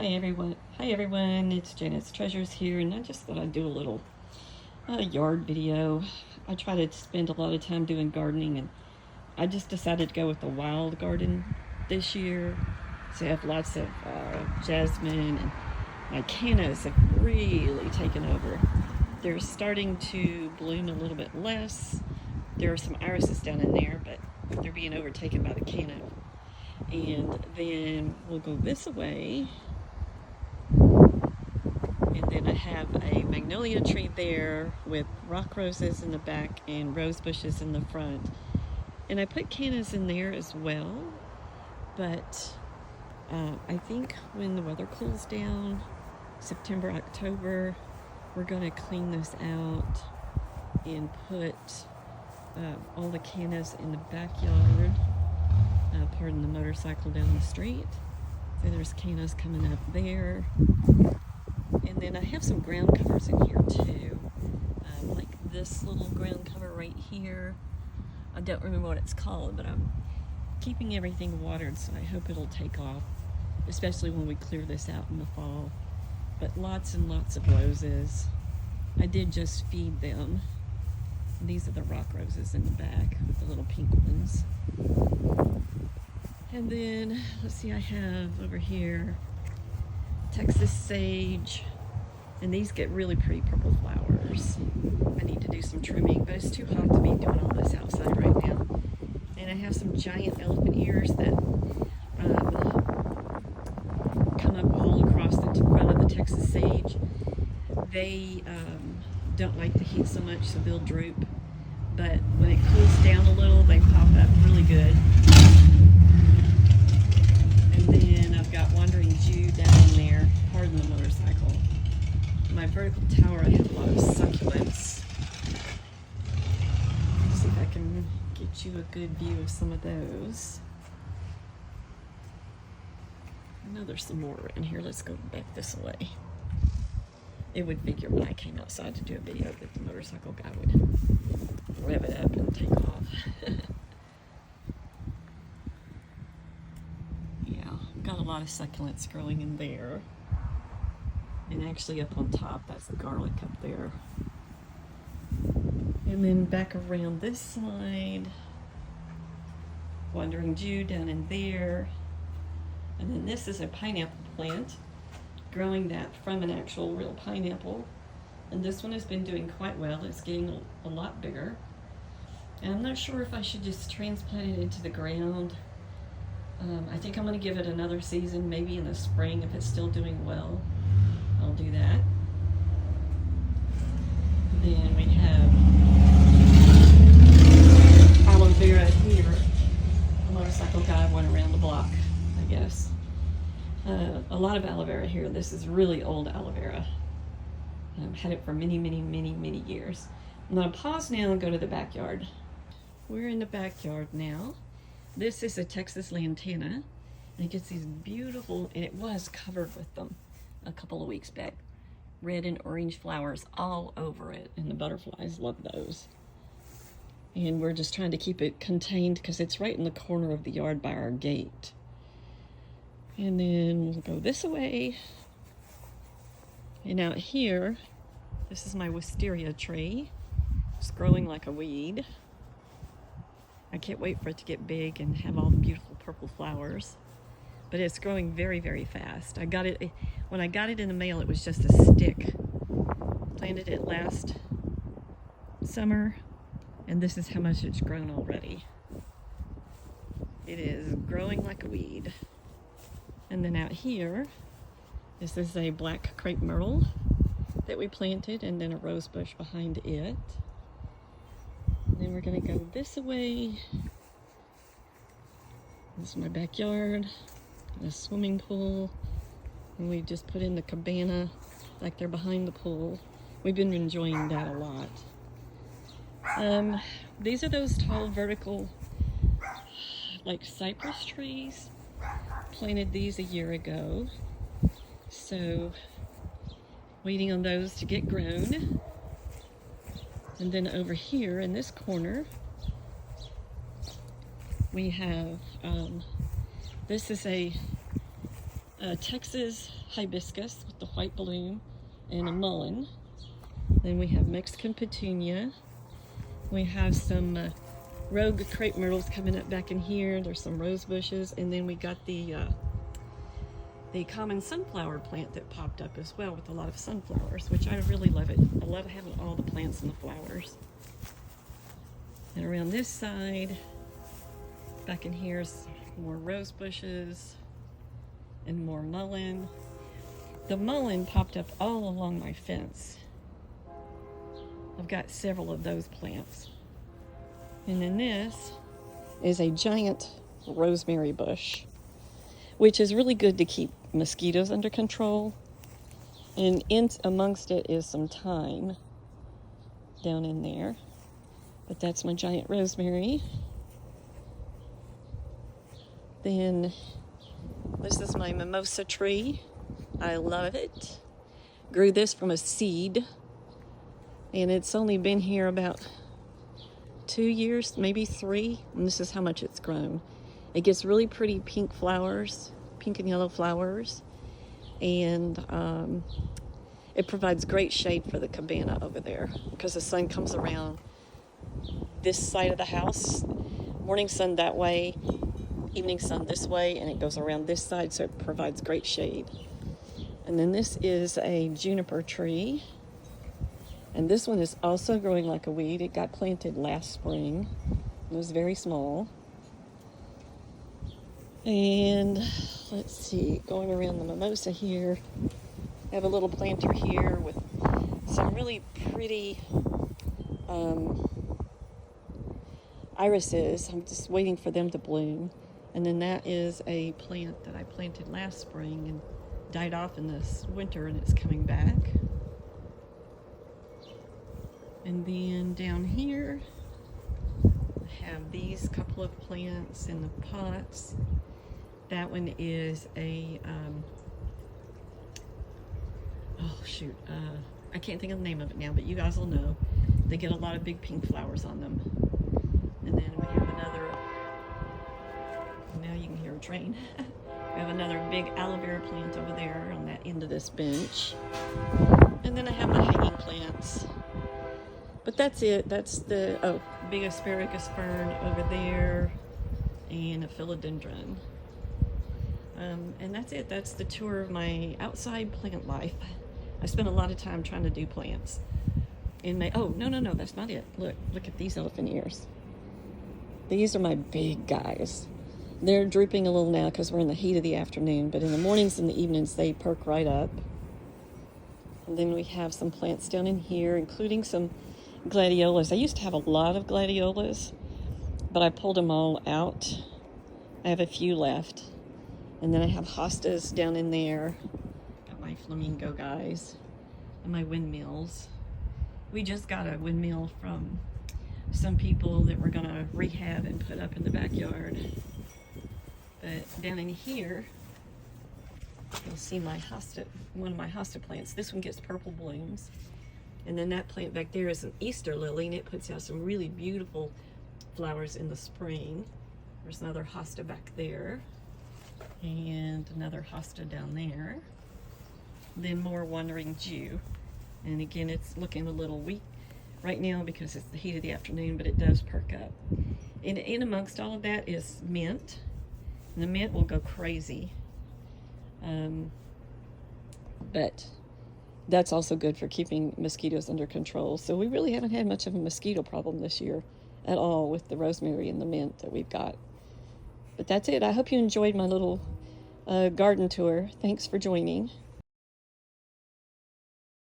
Hi everyone, it's Janet's Treasures here, and I just thought I'd do a little yard video. I try to spend a lot of time doing gardening, and I just decided to go with the wild garden this year. So I have lots of jasmine, and my cannas have really taken over. They're starting to bloom a little bit less. There are some irises down in there, but they're being overtaken by the canna. And then we'll go this way. And then I have a magnolia tree there with rock roses in the back and rose bushes in the front. And I put cannas in there as well. But I think when the weather cools down, September, October, we're going to clean this out and put all the cannas in the backyard. Pardon the motorcycle down the street. So there's cannas coming up there. And then I have some ground covers in here too. Like this little ground cover right here. I don't remember what it's called, but I'm keeping everything watered, so I hope it'll take off, especially when we clear this out in the fall. But lots and lots of roses. I did just feed them. These are the rock roses in the back with the little pink ones. And then, let's see, I have over here Texas sage, and these get really pretty purple flowers. I need to do some trimming, but it's too hot to be doing all this outside right now. And I have some giant elephant ears that come up all across the front of the Texas sage. They don't like the heat so much, so they'll droop. But when it cools down a little, they pop up really good. And then I've got Wandering Jew down there. Pardon the motorcycle. My vertical tower, I have a lot of succulents. Let's see if I can get you a good view of some of those. I know there's some more in here. Let's go back this way. It would figure when I came outside to do a video that the motorcycle guy would rev it up and take off. Yeah, got a lot of succulents growing in there. And actually up on top, that's the garlic up there. And then back around this side, Wandering Jew down in there. And then this is a pineapple plant, growing that from an actual real pineapple. And this one has been doing quite well. It's getting a lot bigger. And I'm not sure if I should just transplant it into the ground. I think I'm going to give it another season, maybe in the spring if it's still doing well. I'll do that. Then we have aloe vera here. The motorcycle guy went around the block, I guess. A lot of aloe vera here. This is really old aloe vera. I've had it for many, many, many, many years. I'm going to pause now and go to the backyard. We're in the backyard now. This is a Texas lantana. And it gets these beautiful, and it was covered with them a couple of weeks back. Red and orange flowers all over it, and the butterflies love those. And we're just trying to keep it contained because it's right in the corner of the yard by our gate. And then we'll go this way. And out here, this is my wisteria tree. It's growing like a weed. I can't wait for it to get big and have all the beautiful purple flowers. But it's growing very, very fast. I got it, when I got it in the mail, it was just a stick. Planted it last summer, and this is how much it's grown already. It is growing like a weed. And then out here, this is a black crepe myrtle that we planted, and then a rose bush behind it. And then we're gonna go this way. This is my backyard, a swimming pool, and we just put in the cabana back there behind the pool. We've been enjoying that a lot. These are those tall vertical, like cypress trees. Planted these a year ago, so waiting on those to get grown. And then over here in this corner we have this is a Texas hibiscus with the white bloom and a mullein. Then we have Mexican petunia. We have some rogue crepe myrtles coming up back in here. There's some rose bushes, and then we got the common sunflower plant that popped up as well with a lot of sunflowers, which I really love it. I love having all the plants and the flowers. And around this side, back in here is more rose bushes and more mullein. The mullein popped up all along my fence. I've got several of those plants. And then this is a giant rosemary bush, which is really good to keep mosquitoes under control. And in amongst it is some thyme down in there. But that's my giant rosemary. Then this is my mimosa tree. I love it. Grew this from a seed, and it's only been here about 2 years, maybe 3, and this is how much it's grown. It gets really pretty pink flowers, pink and yellow flowers, and it provides great shade for the cabana over there because the sun comes around this side of the house, morning sun that way, evening sun this way, and it goes around this side, so it provides great shade. And then this is a juniper tree, and this one is also growing like a weed. It got planted last spring. It was very small. And let's see, going around the mimosa here, I have a little planter here with some really pretty irises. I'm just waiting for them to bloom. And then that is a plant that I planted last spring and died off in this winter, and it's coming back. And then down here, I have these couple of plants in the pots. That one is a, I can't think of the name of it now, but you guys will know. They get a lot of big pink flowers on them. And then we have another, now you can hear a train. We have another big aloe vera plant over there on that end of this bench. And then I have my hanging plants. But that's it. That's the big asparagus fern over there and a philodendron. And that's it. That's the tour of my outside plant life. I spent a lot of time trying to do plants. And no, that's not it. Look at these elephant ears. These are my big guys. They're drooping a little now because we're in the heat of the afternoon, but in the mornings and the evenings they perk right up. And then we have some plants down in here, including some gladiolas. I used to have a lot of gladiolas, but I pulled them all out. I have a few left. And then I have hostas down in there. Got my flamingo guys and my windmills. We just got a windmill from some people that we're gonna rehab and put up in the backyard. But down in here, you'll see my hosta, one of my hosta plants. This one gets purple blooms. And then that plant back there is an Easter lily, and it puts out some really beautiful flowers in the spring. There's another hosta back there, and another hosta down there. Then more wandering Jew. And again, it's looking a little weak right now because it's the heat of the afternoon, but it does perk up. And in amongst all of that is mint. And the mint will go crazy. But that's also good for keeping mosquitoes under control. So we really haven't had much of a mosquito problem this year at all with the rosemary and the mint that we've got. But that's it. I hope you enjoyed my little garden tour. Thanks for joining.